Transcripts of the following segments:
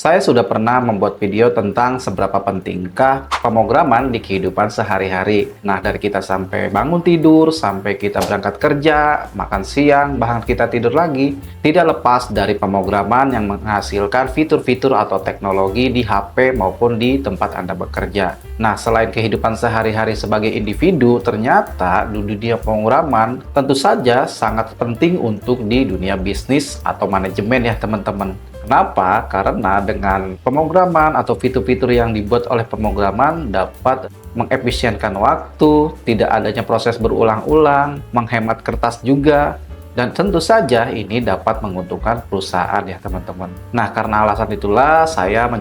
Saya sudah pernah membuat video tentang seberapa pentingkah pemrograman di kehidupan sehari-hari. Nah, dari kita sampai bangun tidur, sampai kita berangkat kerja, makan siang, bahkan kita tidur lagi, tidak lepas dari pemrograman yang menghasilkan fitur-fitur atau teknologi di HP maupun di tempat Anda bekerja. Nah, selain kehidupan sehari-hari sebagai individu, ternyata di dunia pemrograman tentu saja sangat penting untuk di dunia bisnis atau manajemen ya teman-teman. Kenapa? Karena dengan pemrograman atau fitur-fitur yang dibuat oleh pemrograman dapat mengefisienkan waktu, tidak adanya proses berulang-ulang, menghemat kertas juga, dan tentu saja ini dapat menguntungkan perusahaan ya teman-teman. Nah, karena alasan itulah saya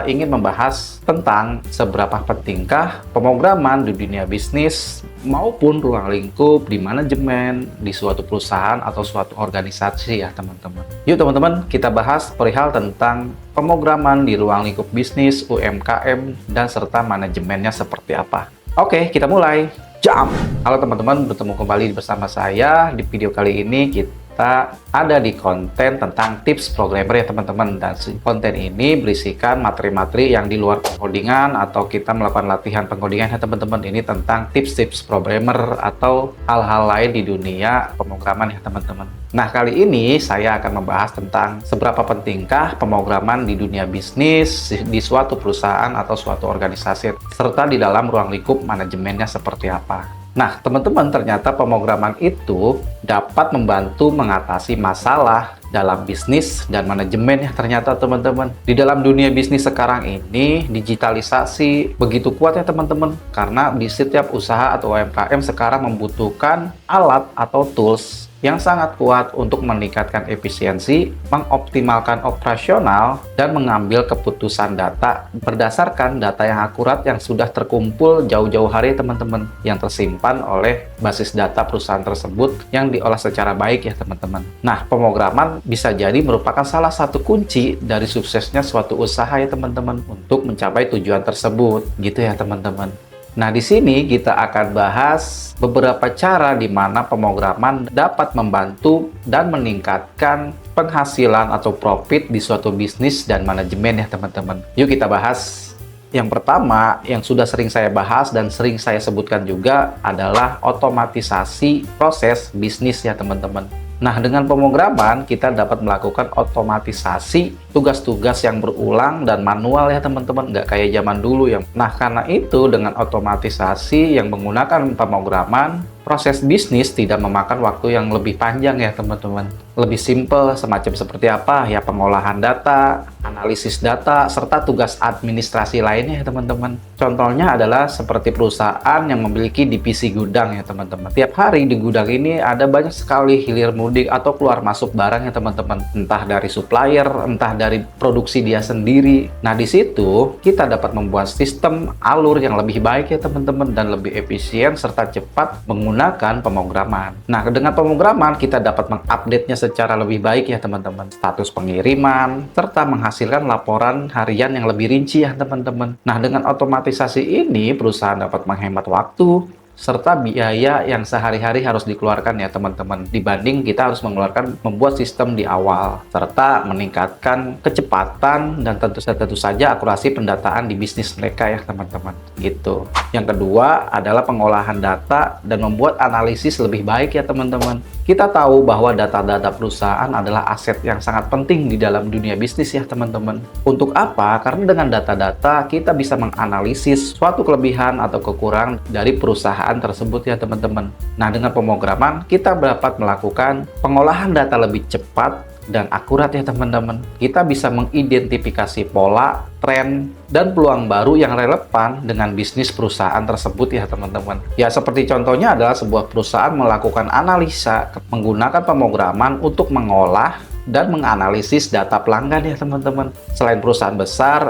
ingin membahas tentang seberapa pentingkah pemrograman di dunia bisnis maupun ruang lingkup di manajemen di suatu perusahaan atau suatu organisasi ya teman-teman. Yuk teman-teman, kita bahas perihal tentang pemrograman di ruang lingkup bisnis, UMKM, dan serta manajemennya seperti apa. Oke, kita mulai. Jump! Halo teman-teman, bertemu kembali bersama saya. Di video kali ini kita ada di konten tentang tips programmer ya teman-teman. Dan konten ini berisikan materi-materi yang di luar pengodingan atau kita melakukan latihan pengodingan ya teman-teman. Ini tentang tips-tips programmer atau hal-hal lain di dunia pemrograman ya teman-teman. Nah, kali ini saya akan membahas tentang seberapa pentingkah pemrograman di dunia bisnis, di suatu perusahaan atau suatu organisasi, serta di dalam ruang lingkup manajemennya seperti apa. Nah, teman-teman, ternyata pemrograman itu dapat membantu mengatasi masalah dalam bisnis dan manajemen ya ternyata teman-teman. Di dalam dunia bisnis sekarang ini, digitalisasi begitu kuat ya teman-teman. Karena di setiap usaha atau UMKM sekarang membutuhkan alat atau tools yang sangat kuat untuk meningkatkan efisiensi, mengoptimalkan operasional, dan mengambil keputusan data berdasarkan data yang akurat yang sudah terkumpul jauh-jauh hari teman-teman, yang tersimpan oleh basis data perusahaan tersebut yang diolah secara baik ya teman-teman. Nah, pemrograman bisa jadi merupakan salah satu kunci dari suksesnya suatu usaha ya teman-teman untuk mencapai tujuan tersebut, gitu ya teman-teman. Nah, di sini kita akan bahas beberapa cara di mana pemrograman dapat membantu dan meningkatkan penghasilan atau profit di suatu bisnis dan manajemen ya teman-teman. Yuk kita bahas. Yang pertama, yang sudah sering saya bahas dan sering saya sebutkan juga adalah otomatisasi proses bisnis ya teman-teman. Nah, dengan pemrograman kita dapat melakukan otomatisasi tugas-tugas yang berulang dan manual ya teman-teman, nggak kayak zaman dulu ya. Nah, karena itu dengan otomatisasi yang menggunakan pemrograman, proses bisnis tidak memakan waktu yang lebih panjang ya teman-teman. Lebih simple, semacam seperti apa ya, pengolahan data, analisis data, serta tugas administrasi lainnya ya teman-teman. Contohnya adalah seperti perusahaan yang memiliki divisi gudang ya teman-teman. Tiap hari di gudang ini ada banyak sekali hilir mudik atau keluar masuk barang ya teman-teman. Entah dari supplier, entah dari produksi dia sendiri. Nah, di situ kita dapat membuat sistem alur yang lebih baik ya teman-teman dan lebih efisien serta cepat menggunakan pemrograman. Nah, dengan pemrograman kita dapat mengupdate-nya secara lebih baik ya teman-teman. Status pengiriman serta menghasilkan laporan harian yang lebih rinci ya teman-teman. Nah, dengan otomatisasi ini perusahaan dapat menghemat waktu serta biaya yang sehari-hari harus dikeluarkan ya teman-teman, dibanding kita harus membuat sistem di awal, serta meningkatkan kecepatan dan tentu saja akurasi pendataan di bisnis mereka ya teman-teman, gitu. Yang kedua adalah pengolahan data dan membuat analisis lebih baik ya teman-teman. Kita tahu bahwa data-data perusahaan adalah aset yang sangat penting di dalam dunia bisnis ya teman-teman. Untuk apa? Karena dengan data-data kita bisa menganalisis suatu kelebihan atau kekurangan dari perusahaan tersebut ya teman-teman. Nah, dengan pemrograman kita dapat melakukan pengolahan data lebih cepat dan akurat ya teman-teman. Kita bisa mengidentifikasi pola, tren, dan peluang baru yang relevan dengan bisnis perusahaan tersebut ya teman-teman. Ya, seperti contohnya adalah sebuah perusahaan melakukan analisa menggunakan pemrograman untuk mengolah dan menganalisis data pelanggan ya teman-teman. Selain perusahaan besar,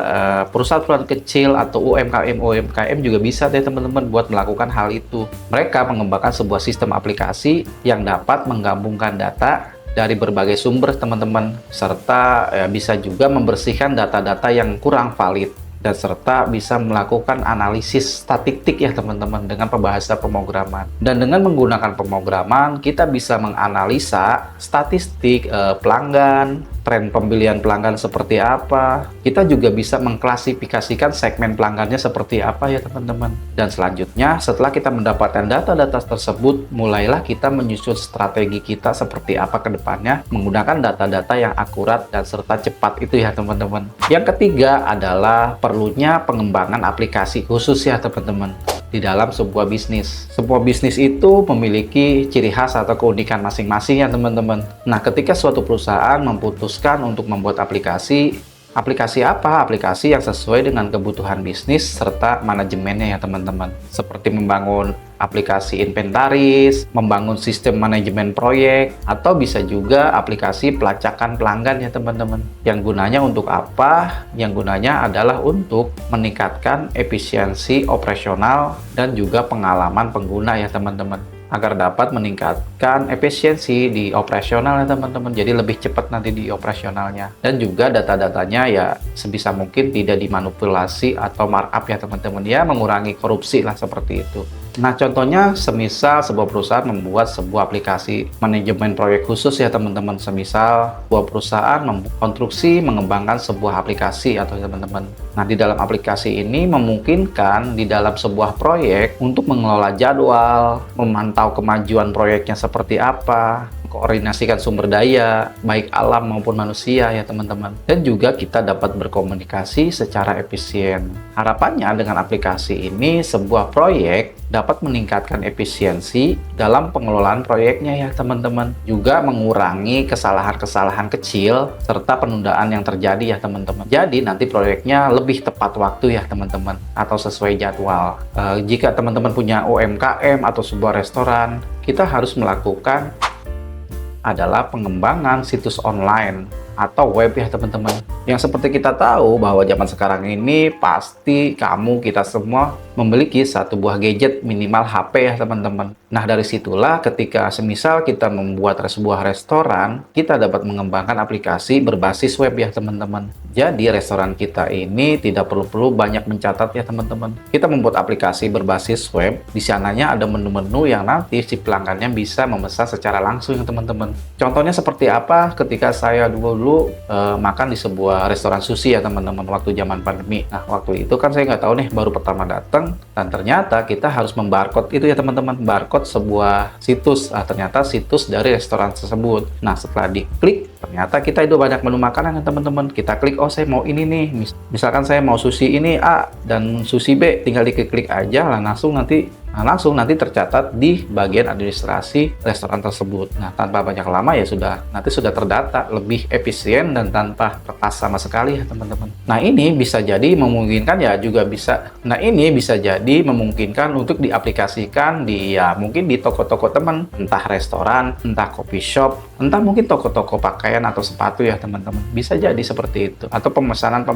perusahaan kecil atau UMKM juga bisa deh teman-teman buat melakukan hal itu. Mereka mengembangkan sebuah sistem aplikasi yang dapat menggabungkan data dari berbagai sumber teman-teman, serta bisa juga membersihkan data-data yang kurang valid. dan serta bisa melakukan analisis statistik ya teman-teman dengan bahasa pemrograman. Dan dengan menggunakan pemrograman kita bisa menganalisa statistik pelanggan, tren pembelian pelanggan seperti apa. Kita juga bisa mengklasifikasikan segmen pelanggannya seperti apa ya teman-teman. Dan selanjutnya, setelah kita mendapatkan data-data tersebut, mulailah kita menyusun strategi kita seperti apa ke depannya menggunakan data-data yang akurat dan serta cepat itu ya teman-teman. Yang ketiga adalah perlunya pengembangan aplikasi khusus ya teman-teman di dalam sebuah bisnis. Sebuah bisnis itu memiliki ciri khas atau keunikan masing-masing ya teman-teman. Nah, ketika suatu perusahaan memutuskan untuk membuat aplikasi apa? Aplikasi yang sesuai dengan kebutuhan bisnis serta manajemennya ya teman-teman. Seperti membangun aplikasi inventaris, membangun sistem manajemen proyek, atau bisa juga aplikasi pelacakan pelanggan ya teman-teman. Yang gunanya untuk apa? Yang gunanya adalah untuk meningkatkan efisiensi operasional dan juga pengalaman pengguna ya teman-teman, agar dapat meningkatkan efisiensi di operasional ya teman-teman, jadi lebih cepat nanti di operasionalnya. Dan juga data-datanya ya sebisa mungkin tidak dimanipulasi atau markup ya teman-teman, ya mengurangi korupsi lah seperti itu. Nah, contohnya semisal sebuah perusahaan membuat sebuah aplikasi manajemen proyek khusus ya teman-teman. Semisal sebuah perusahaan mengkonstruksi, mengembangkan sebuah aplikasi atau teman-teman. Nah, di dalam aplikasi ini memungkinkan di dalam sebuah proyek untuk mengelola jadwal, memantau kemajuan proyeknya seperti apa, koordinasikan sumber daya, baik alam maupun manusia ya teman-teman. Dan juga kita dapat berkomunikasi secara efisien. Harapannya dengan aplikasi ini, sebuah proyek dapat meningkatkan efisiensi dalam pengelolaan proyeknya ya teman-teman. Juga mengurangi kesalahan-kesalahan kecil serta penundaan yang terjadi ya teman-teman. Jadi nanti proyeknya lebih tepat waktu ya teman-teman, atau sesuai jadwal. Jika teman-teman punya UMKM atau sebuah restoran, kita harus melakukan adalah pengembangan situs online atau web ya teman-teman. Yang seperti kita tahu bahwa zaman sekarang ini pasti kita semua memiliki satu buah gadget, minimal HP ya teman-teman. Nah, dari situlah ketika semisal kita membuat sebuah restoran, kita dapat mengembangkan aplikasi berbasis web ya teman-teman. Jadi restoran kita ini tidak perlu banyak mencatat ya teman-teman. Kita membuat aplikasi berbasis web, di sananya ada menu-menu yang nanti si pelanggannya bisa memesan secara langsung ya teman-teman. Contohnya seperti apa? Ketika saya dulu makan di sebuah restoran sushi ya teman-teman, waktu zaman pandemi. Nah, waktu itu kan saya nggak tahu nih, baru pertama datang, dan ternyata kita harus membarcode itu ya teman-teman, barcode sebuah situs. Ternyata situs dari restoran tersebut. Nah, setelah diklik, ternyata kita itu banyak menu makanan ya teman-teman. Kita klik, oh saya mau ini nih, misalkan saya mau sushi ini A dan sushi B, tinggal diklik aja lah, langsung nanti tercatat di bagian administrasi restoran tersebut. Nah, tanpa banyak lama ya nanti sudah terdata, lebih efisien dan tanpa kertas sama sekali ya teman-teman. Nah, ini bisa jadi memungkinkan untuk diaplikasikan mungkin di toko-toko teman, entah restoran, entah coffee shop, entah mungkin toko-toko pakaian atau sepatu ya teman-teman. Bisa jadi seperti itu, atau pemesanan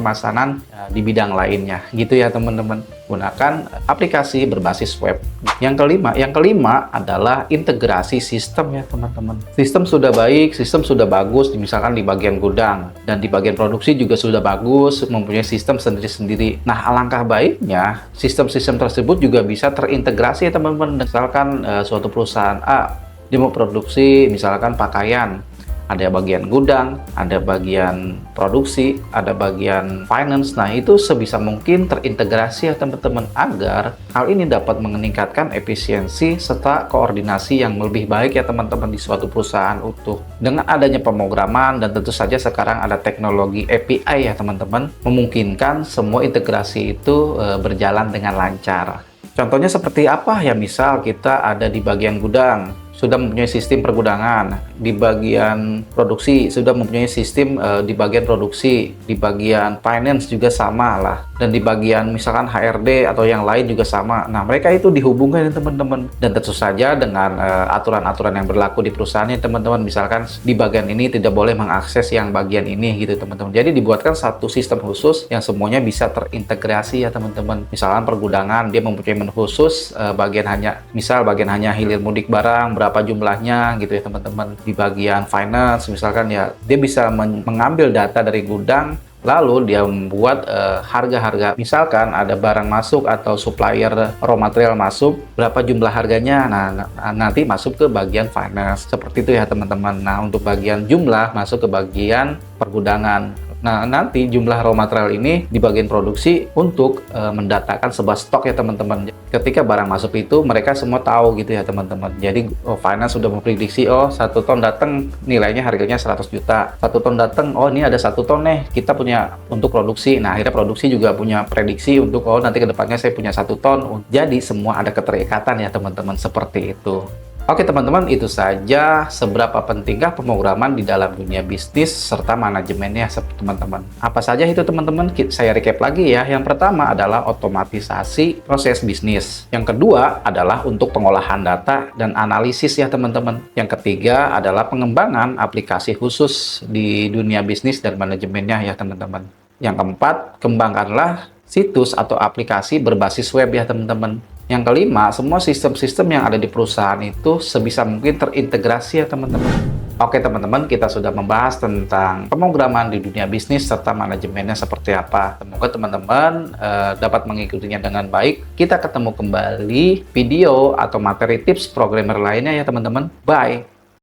di bidang lainnya gitu ya teman-teman. Gunakan aplikasi berbasis web. Yang kelima adalah integrasi sistem ya teman-teman. Sistem sudah baik, sistem sudah bagus, misalkan di bagian gudang dan di bagian produksi juga sudah bagus, mempunyai sistem sendiri-sendiri. Nah, alangkah baiknya sistem-sistem tersebut juga bisa terintegrasi ya teman-teman. Misalkan suatu perusahaan A dia mau produksi misalkan pakaian, ada bagian gudang, ada bagian produksi, ada bagian finance. Nah, itu sebisa mungkin terintegrasi ya teman-teman, agar hal ini dapat meningkatkan efisiensi serta koordinasi yang lebih baik ya teman-teman di suatu perusahaan utuh. Dengan adanya pemrograman dan tentu saja sekarang ada teknologi API ya teman-teman, memungkinkan semua integrasi itu berjalan dengan lancar. Contohnya seperti apa ya? Misal kita ada di bagian gudang, sudah mempunyai sistem pergudangan, di bagian produksi sudah mempunyai sistem di bagian produksi, di bagian finance juga sama lah, dan di bagian misalkan HRD atau yang lain juga sama. Nah, mereka itu dihubungkan ya teman-teman, dan tentu saja dengan aturan-aturan yang berlaku di perusahaannya teman-teman. Misalkan di bagian ini tidak boleh mengakses yang bagian ini gitu teman-teman. Jadi dibuatkan satu sistem khusus yang semuanya bisa terintegrasi ya teman-teman. Misalkan pergudangan dia mempunyai menu khusus, bagian hanya hilir mudik barang, berapa jumlahnya gitu ya teman-teman. Di bagian finance misalkan ya, dia bisa mengambil data dari gudang Lalu dia membuat harga-harga, misalkan ada barang masuk atau supplier raw material masuk, berapa jumlah harganya. Nah, nanti masuk ke bagian finance. Seperti itu ya teman-teman. Nah, untuk bagian jumlah masuk ke bagian pergudangan. Nah, nanti jumlah raw material ini di bagian produksi untuk mendatakan sebuah stok ya teman-teman. Ketika barang masuk itu mereka semua tahu gitu ya teman-teman. Jadi finance sudah memprediksi, oh 1 ton datang nilainya harganya 100 juta. 1 ton datang, oh ini ada 1 ton nih kita punya untuk produksi. Nah, akhirnya produksi juga punya prediksi untuk, oh nanti kedepannya saya punya 1 ton. Jadi semua ada keterikatan ya teman-teman, seperti itu. Oke teman-teman, itu saja seberapa pentingkah pemrograman di dalam dunia bisnis serta manajemennya teman-teman. Apa saja itu teman-teman? Saya recap lagi ya. Yang pertama adalah otomatisasi proses bisnis. Yang kedua adalah untuk pengolahan data dan analisis ya teman-teman. Yang ketiga adalah pengembangan aplikasi khusus di dunia bisnis dan manajemennya ya teman-teman. Yang keempat, kembangkanlah situs atau aplikasi berbasis web ya teman-teman. Yang kelima, semua sistem-sistem yang ada di perusahaan itu sebisa mungkin terintegrasi ya teman-teman. Oke teman-teman, kita sudah membahas tentang pemrograman di dunia bisnis serta manajemennya seperti apa. Semoga teman-teman dapat mengikutinya dengan baik. Kita ketemu kembali video atau materi tips programmer lainnya ya teman-teman. Bye!